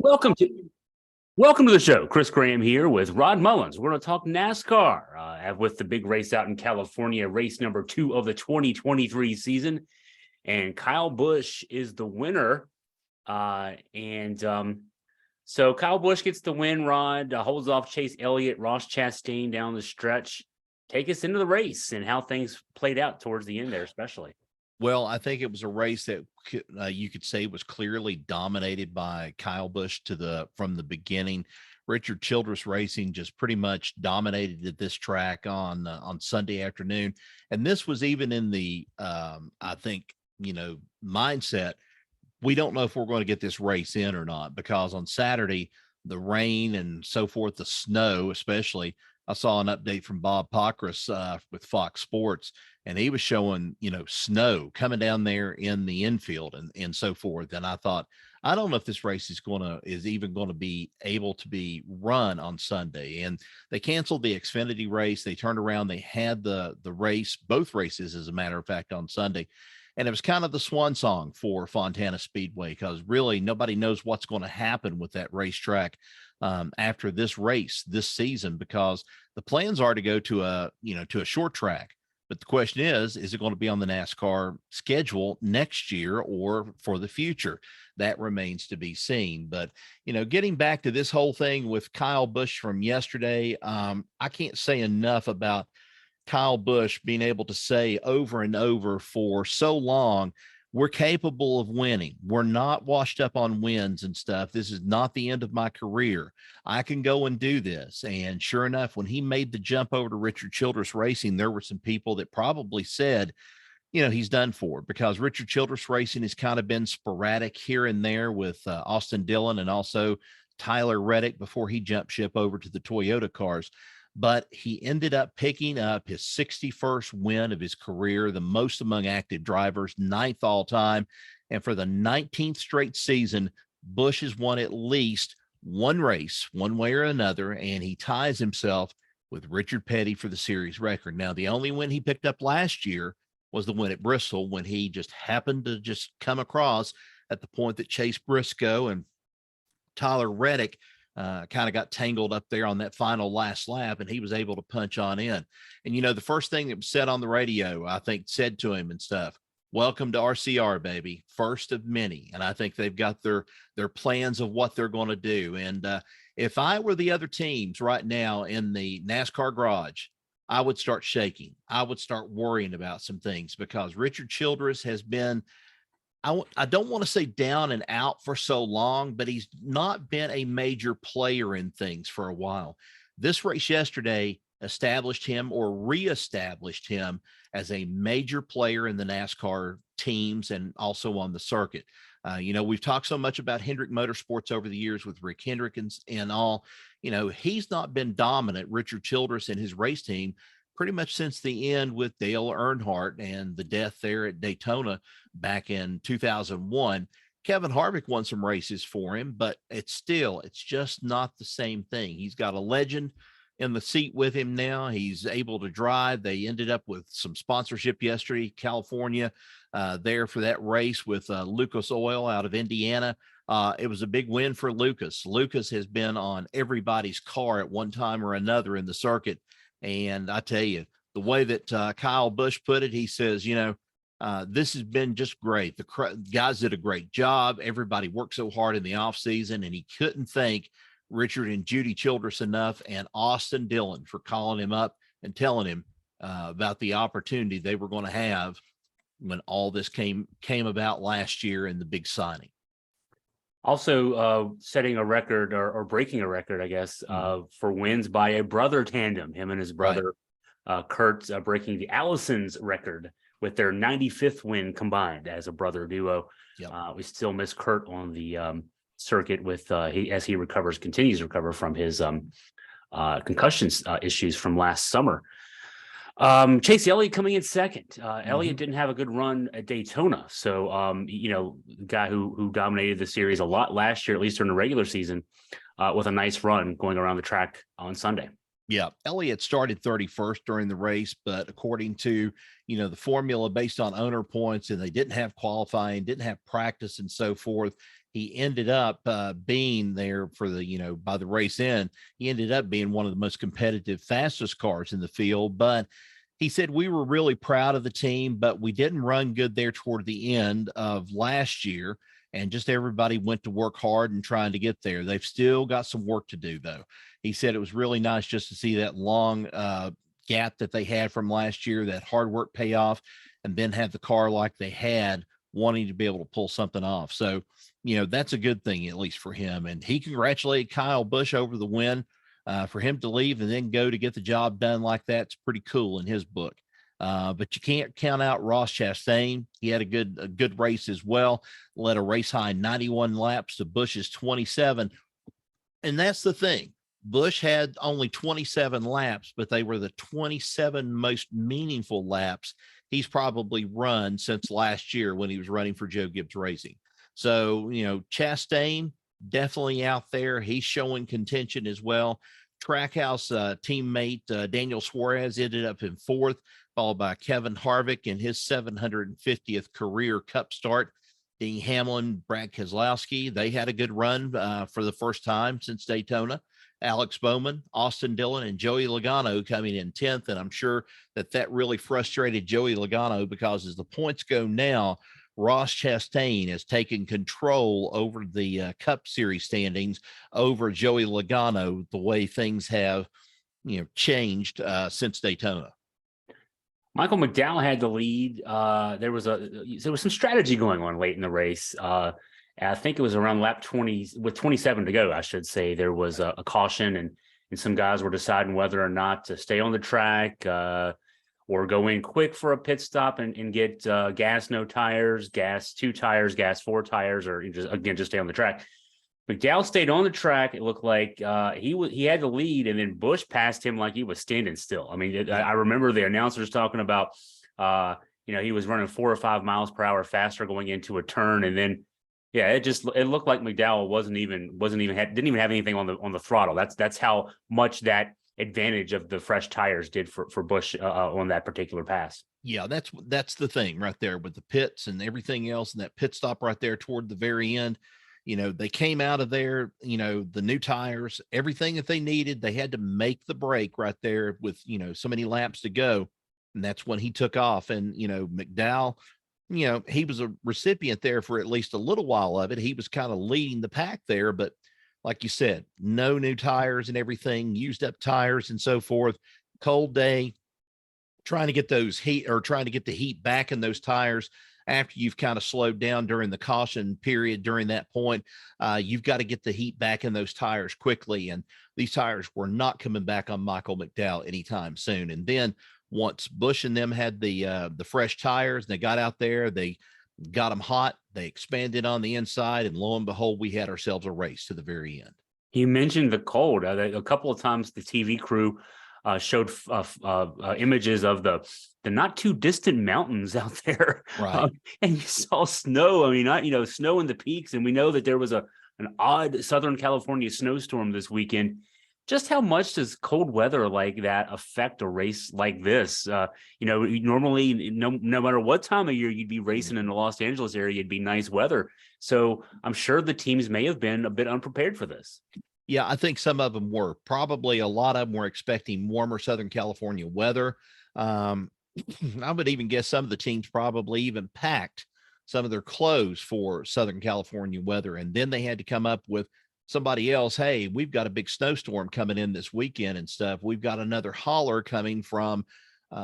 Welcome to welcome to the show. Chris Graham here with Rod Mullins. We're going to talk NASCAR with the big race out in California, race number 2 of the 2023 season. And Kyle Busch is the winner. So Kyle Busch gets the win, Rod, holds off Chase Elliott, Ross Chastain down the stretch. Take us into the race and how things played out towards the end there, especially. Well, I think it was a race that you could say was clearly dominated by Kyle Busch from the beginning. Richard Childress Racing just pretty much dominated this track on Sunday afternoon, and this was even in the I think mindset. We don't know if we're going to get this race in or not, because on Saturday the rain and so forth, the snow especially. I saw an update from Bob Pockrass with Fox Sports, and he was showing, snow coming down there in the infield and so forth. And I thought, I don't know if this race is even going to be able to be run on Sunday. And they canceled the Xfinity race. They turned around. They had the race, both races, as a matter of fact, on Sunday. And it was kind of the swan song for Fontana Speedway, because really nobody knows what's going to happen with that racetrack after this race this season, because the plans are to go to a short track. But the question is it going to be on the NASCAR schedule next year or for the future? That remains to be seen. But, getting back to this whole thing with Kyle Busch from yesterday, I can't say enough about Kyle Busch being able to say over and over for so long, we're capable of winning. We're not washed up on wins and stuff. This is not the end of my career. I can go and do this. And sure enough, when he made the jump over to Richard Childress Racing, there were some people that probably said, he's done for, because Richard Childress Racing has kind of been sporadic here and there with Austin Dillon and also Tyler Reddick before he jumped ship over to the Toyota cars. But he ended up picking up his 61st win of his career, the most among active drivers, 9th all time. And for the 19th straight season, Busch has won at least one race, one way or another, and he ties himself with Richard Petty for the series record. Now, the only win he picked up last year was the win at Bristol, when he just happened to just come across at the point that Chase Briscoe and Tyler Reddick kind of got tangled up there on that final last lap, and he was able to punch on in. And, the first thing that was said on the radio, I think, said to him and stuff, welcome to RCR, baby, first of many. And I think they've got their plans of what they're going to do. And if I were the other teams right now in the NASCAR garage, I would start shaking. I would start worrying about some things, because Richard Childress has been, I don't want to say down and out for so long, but he's not been a major player in things for a while. This race yesterday established him, or reestablished him, as a major player in the NASCAR teams and also on the circuit. We've talked so much about Hendrick Motorsports over the years with Rick Hendrick and all. He's not been dominant, Richard Childress and his race team, pretty much since the end with Dale Earnhardt and the death there at Daytona back in 2001. Kevin Harvick won some races for him, but it's just not the same thing. He's got a legend in the seat with him now. He's able to drive. They ended up with some sponsorship yesterday, California, there for that race with Lucas Oil out of Indiana. It was a big win for Lucas. Lucas has been on everybody's car at one time or another in the circuit. And I tell you, the way that Kyle Busch put it, he says, this has been just great. The guys did a great job. Everybody worked so hard in the off season, and he couldn't thank Richard and Judy Childress enough, and Austin Dillon for calling him up and telling him about the opportunity they were going to have when all this came about last year in the big signing. Also setting a record or breaking a record, I guess, for wins by a brother tandem, him and his brother, right. Kurt, breaking the Allison's record with their 95th win combined as a brother duo. Yep. We still miss Kurt on the circuit with as he continues to recover from his concussion issues from last summer. Chase Elliott coming in second. Elliott didn't have a good run at Daytona. So, the guy who dominated the series a lot last year, at least during the regular season, with a nice run going around the track on Sunday. Yeah, Elliott started 31st during the race, but according to, the formula based on owner points, and they didn't have qualifying, didn't have practice and so forth, he ended up being there for the, by the race end, he ended up being one of the most competitive, fastest cars in the field. But he said, we were really proud of the team, but we didn't run good there toward the end of last year. And just everybody went to work hard and trying to get there. They've still got some work to do, though. He said it was really nice just to see that long gap that they had from last year, that hard work pay off, and then have the car like they had, wanting to be able to pull something off. So, that's a good thing, at least for him. And he congratulated Kyle Busch over the win. For him to leave and then go to get the job done like that's pretty cool in his book. But you can't count out Ross Chastain. He had a good race as well. Led a race high 91 laps to Busch's 27. And that's the thing. Busch had only 27 laps, but they were the 27 most meaningful laps he's probably run since last year when he was running for Joe Gibbs Racing. So, Chastain definitely out there. He's showing contention as well. Trackhouse teammate Daniel Suarez ended up in 4th, followed by Kevin Harvick in his 750th career Cup start. Dean Hamlin, Brad Keselowski, they had a good run for the first time since Daytona. Alex Bowman, Austin Dillon, and Joey Logano coming in 10th. And I'm sure that really frustrated Joey Logano, because as the points go now, Ross Chastain has taken control over the Cup Series standings over Joey Logano, the way things have, changed since Daytona. Michael McDowell had the lead. There was some strategy going on late in the race. I think it was around lap 20 with 27 to go, I should say. There was a caution, and some guys were deciding whether or not to stay on the track or go in quick for a pit stop and get gas, no tires, gas, 2 tires, gas, 4 tires, or just stay on the track. McDowell stayed on the track. It looked like he had the lead, and then Busch passed him like he was standing still. I mean, I remember the announcers talking about, he was running 4 or 5 miles per hour faster going into a turn, and then it looked like McDowell didn't even have anything on the throttle. That's how much that advantage of the fresh tires did for Busch on that particular pass. Yeah, that's the thing right there with the pits and everything else, and that pit stop right there toward the very end. They came out of there, the new tires, everything that they needed. They had to make the break right there with, so many laps to go. And that's when he took off. And, McDowell, he was a recipient there for at least a little while of it. He was kind of leading the pack there, but like you said, no new tires and everything, used up tires and so forth. Cold day, trying to get the heat back in those tires after you've kind of slowed down during the caution period. During that point, you've got to get the heat back in those tires quickly. And these tires were not coming back on Michael McDowell anytime soon. And then once Busch and them had the fresh tires, and they got out there, they got them hot, they expanded on the inside, and lo and behold, we had ourselves a race to the very end. You mentioned the cold. A couple of times the TV crew showed images of the not too distant mountains out there, right? And you saw snow. I mean, snow in the peaks, and we know that there was an odd Southern California snowstorm this weekend. Just how much does cold weather like that affect a race like this? Normally, no matter what time of year you'd be racing in the Los Angeles area, it'd be nice weather. So I'm sure the teams may have been a bit unprepared for this. Yeah, I think some of them were. Probably a lot of them were expecting warmer Southern California weather. I would even guess some of the teams probably even packed some of their clothes for Southern California weather. And then they had to come up with somebody else. Hey, we've got a big snowstorm coming in this weekend and stuff. We've got another holler coming from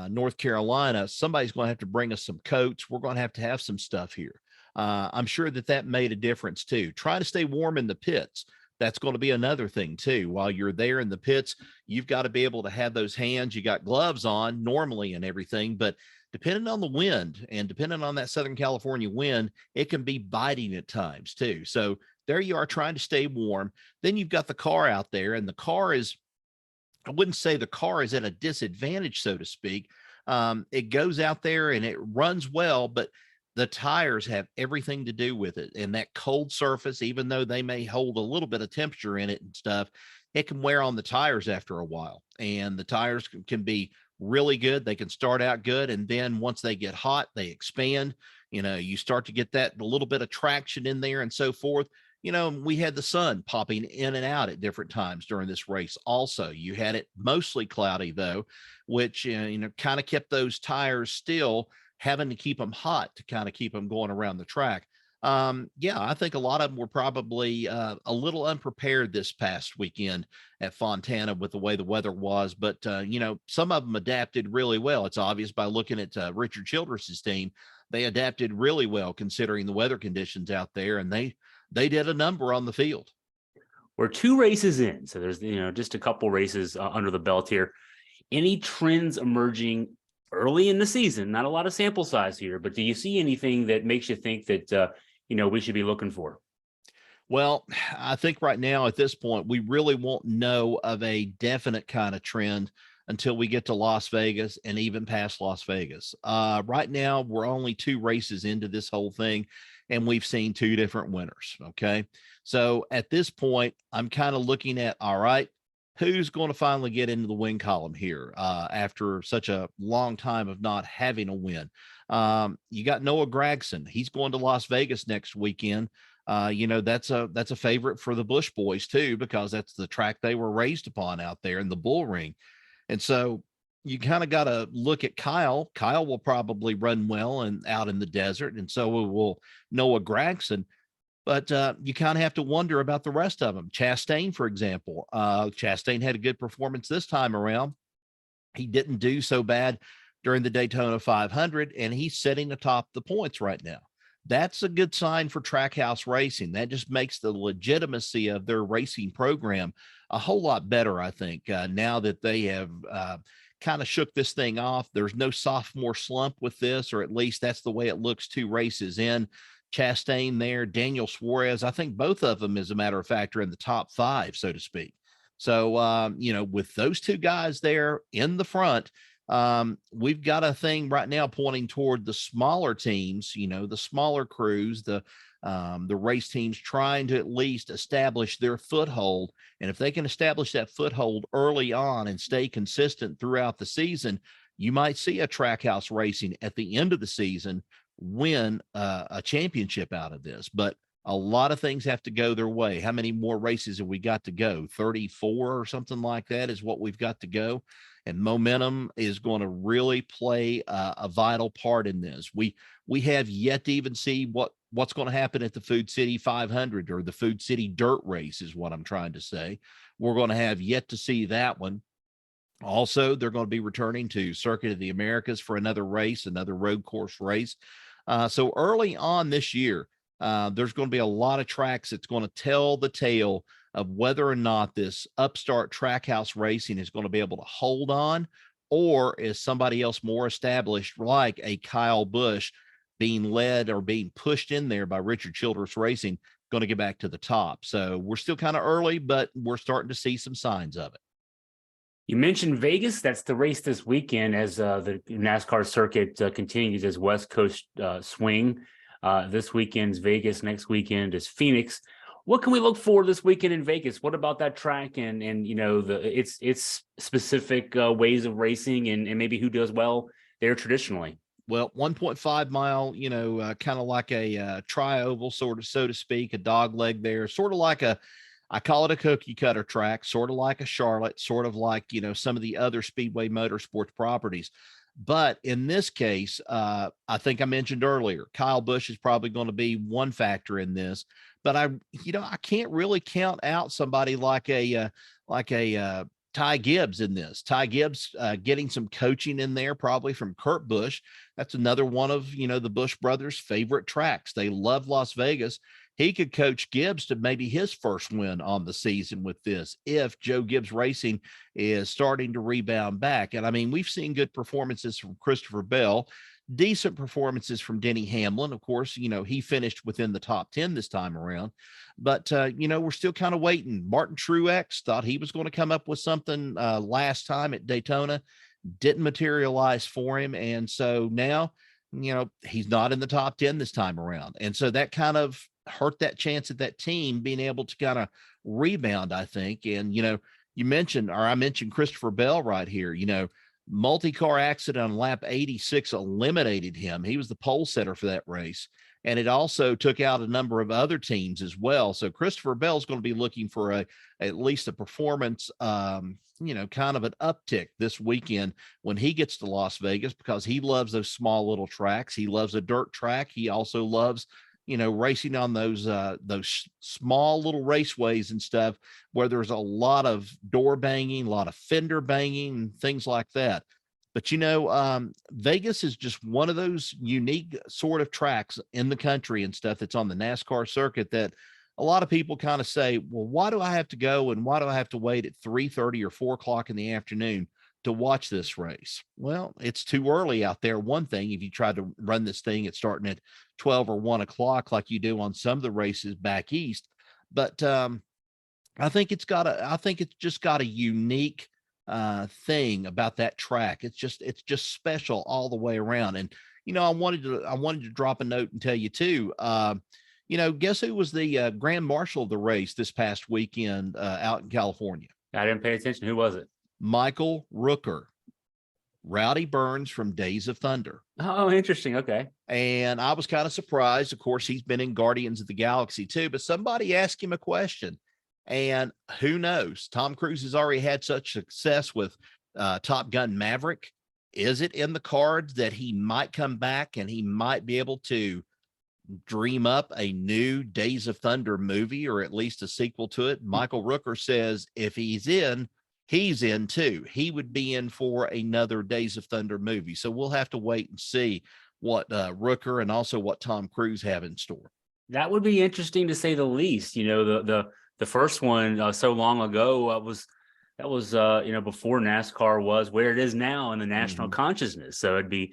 North Carolina. Somebody's going to have to bring us some coats. We're going to have some stuff here. I'm sure that made a difference too. Try to stay warm in the pits. That's going to be another thing too. While you're there in the pits, you've got to be able to have those hands. You got gloves on normally and everything, but depending on the wind and depending on that Southern California wind, it can be biting at times too. So there you are trying to stay warm. Then you've got the car out there, and the car is, I wouldn't say the car is at a disadvantage, so to speak. It goes out there and it runs well, but the tires have everything to do with it. And that cold surface, even though they may hold a little bit of temperature in it and stuff, it can wear on the tires after a while. And the tires can be really good. They can start out good. And then once they get hot, they expand. You start to get that a little bit of traction in there and so forth. We had the sun popping in and out at different times during this race. Also, you had it mostly cloudy though, which, kind of kept those tires still having to keep them hot to kind of keep them going around the track. Yeah, I think a lot of them were probably a little unprepared this past weekend at Fontana with the way the weather was, but some of them adapted really well. It's obvious by looking at Richard Childress's team. They adapted really well considering the weather conditions out there, and they did a number on the field. We're 2 races in, so there's just a couple races under the belt here. Any trends emerging early in the season? Not a lot of sample size here, but do you see anything that makes you think that we should be looking for? Well, I think right now at this point, we really won't know of a definite kind of trend until we get to Las Vegas and even past Las Vegas. Right now, we're only 2 races into this whole thing, and we've seen 2 different winners. Okay. So at this point, I'm kind of looking at, all right, who's going to finally get into the win column here after such a long time of not having a win? You got Noah Gragson. He's going to Las Vegas next weekend. That's a favorite for the Busch boys too, because that's the track they were raised upon out there in the bull ring. And so you kind of got to look at Kyle. Kyle will probably run well and out in the desert. And so will Noah Gragson. But you kind of have to wonder about the rest of them. Chastain, for example. Chastain had a good performance this time around. He didn't do so bad during the Daytona 500, and he's sitting atop the points right now. That's a good sign for Trackhouse Racing. That just makes the legitimacy of their racing program a whole lot better, I think, now that they have kind of shook this thing off. There's no sophomore slump with this, or at least that's the way it looks 2 races in. Chastain there, Daniel Suarez. I think both of them, as a matter of fact, are in the top 5, so to speak. So, with those 2 guys there in the front, we've got a thing right now pointing toward the smaller teams, the smaller crews, the race teams trying to at least establish their foothold. And if they can establish that foothold early on and stay consistent throughout the season, you might see a Trackhouse Racing at the end of the season win a championship out of this. But a lot of things have to go their way. How many more races have we got to go? 34 or something like that is what we've got to go. And momentum is going to really play a vital part in this. We have yet to even see what's going to happen at the Food City 500 or the Food City Dirt Race is what I'm trying to say. We're going to have yet to see that one. Also, they're going to be returning to Circuit of the Americas for another race, another road course race. So early on this year, there's going to be a lot of tracks that's going to tell the tale of whether or not this upstart Trackhouse Racing is going to be able to hold on, or is somebody else more established, like a Kyle Busch, being led or being pushed in there by Richard Childress Racing, going to get back to the top. So we're still kind of early, but we're starting to see some signs of it. You mentioned Vegas. That's the race this weekend as the NASCAR circuit continues as West Coast swing. This weekend's Vegas. Next weekend is Phoenix. What can we look for this weekend in Vegas? What about that track and its specific ways of racing and maybe who does well there traditionally? Well, 1.5 mile, kind of like a tri-oval, sort of, so to speak, a dog leg there, sort of like I call it a cookie cutter track, sort of like a Charlotte, sort of like, some of the other Speedway Motorsports properties. But in this case, I think I mentioned earlier, Kyle Busch is probably going to be one factor in this. But I can't really count out somebody like a Ty Gibbs in this. Ty Gibbs getting some coaching in there, probably from Kurt Busch. That's another one of the Busch brothers' favorite tracks. They love Las Vegas. He could coach Gibbs to maybe his first win on the season with this, if Joe Gibbs Racing is starting to rebound back. And I mean, we've seen good performances from Christopher Bell, decent performances from Denny Hamlin. Of course, he finished within the top 10 this time around, but we're still kind of waiting. Martin Truex thought he was going to come up with something last time at Daytona, didn't materialize for him. And so now, he's not in the top 10 this time around. And so that kind of hurt that chance at that team being able to kind of rebound, I think. And, I mentioned Christopher Bell right here. multi-car accident on lap 86 eliminated him. He was the pole setter for that race. And it also took out a number of other teams as well. So Christopher Bell's going to be looking for at least a performance, kind of an uptick this weekend when he gets to Las Vegas, because he loves those small little tracks. He loves a dirt track. He also loves, racing on those small little raceways and stuff where there's a lot of door banging, a lot of fender banging, things like that. But, Vegas is just one of those unique sort of tracks in the country and stuff that's on the NASCAR circuit that a lot of people kind of say, well, why do I have to go and why do I have to wait at 3:30 or 4 o'clock in the afternoon to watch this race? Well, it's too early out there. One thing, if you try to run this thing at starting at 12 or 1 o'clock like you do on some of the races back east. But I think it's just got a unique thing about that track. It's just special all the way around. And I wanted to drop a note and tell you too, guess who was the grand marshal of the race this past weekend out in California? I didn't pay attention. Who was it? Michael Rooker, Rowdy Burns from Days of Thunder. Oh, interesting. Okay. And I was kind of surprised. Of course, he's been in Guardians of the Galaxy too, but somebody asked him a question. And who knows? Tom Cruise has already had such success with Top Gun Maverick. Is it in the cards that he might come back and he might be able to dream up a new Days of Thunder movie, or at least a sequel to it? Michael Rooker says if he's in too. He would be in for another Days of Thunder movie. So we'll have to wait and see what Rooker and also what Tom Cruise have in store. That would be interesting to say the least. The first one so long ago was before NASCAR was where it is now in the national consciousness. So it'd be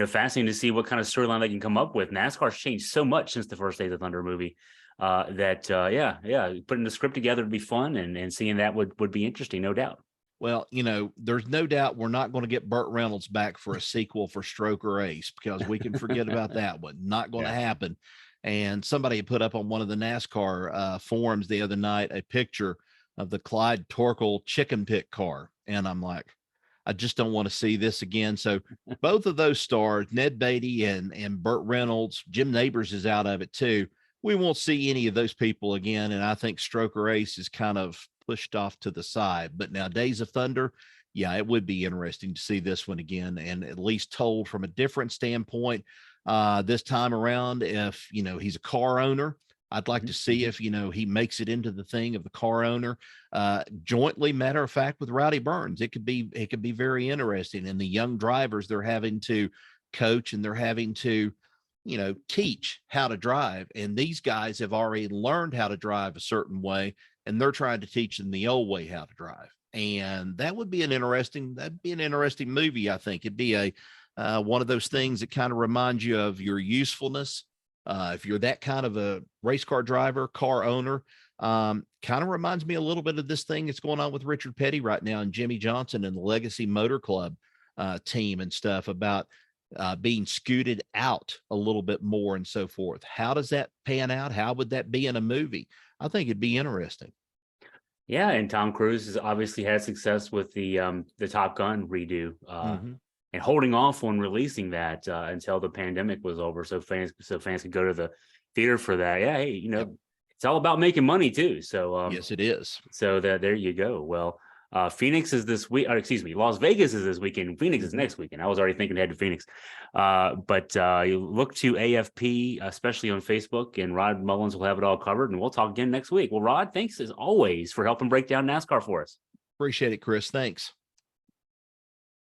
fascinating to see what kind of storyline they can come up with. NASCAR's changed so much since the first Days of Thunder movie that putting the script together would be fun, and seeing that would be interesting, no doubt. Well, there's no doubt we're not going to get Burt Reynolds back for a sequel for Stroker Ace, because we can forget about that one. Not going to happen. And somebody put up on one of the NASCAR forums the other night a picture of the Clyde Torkel chicken pit car. And I'm like, I just don't want to see this again. So both of those stars, Ned Beatty and Burt Reynolds, Jim Nabors is out of it too. We won't see any of those people again. And I think Stroker Ace is kind of pushed off to the side. But now Days of Thunder, yeah, it would be interesting to see this one again, and at least told from a different standpoint. This time around, if he's a car owner, I'd like to see if he makes it into the thing of the car owner jointly, matter of fact, with Rowdy Burns. It could be very interesting. And the young drivers they're having to coach and they're having to teach how to drive, and these guys have already learned how to drive a certain way, and they're trying to teach them the old way how to drive. And that'd be an interesting movie. I think it'd be one of those things that kind of reminds you of your usefulness. If you're that kind of a race car driver, car owner, kind of reminds me a little bit of this thing that's going on with Richard Petty right now and Jimmy Johnson and the Legacy Motor Club team and stuff, about being scooted out a little bit more and so forth. How does that pan out? How would that be in a movie? I think it'd be interesting. Yeah, and Tom Cruise has obviously had success with the Top Gun redo, and holding off on releasing that until the pandemic was over, so fans could go to the theater for that. Yeah, hey, it's all about making money too. So yes, it is. So there you go. Well, Phoenix is this week, or excuse me, Las Vegas is this weekend. Phoenix is next weekend. I was already thinking ahead to Phoenix. But you look to AFP, especially on Facebook, and Rod Mullins will have it all covered, and we'll talk again next week. Well, Rod, thanks as always for helping break down NASCAR for us. Appreciate it, Chris. Thanks.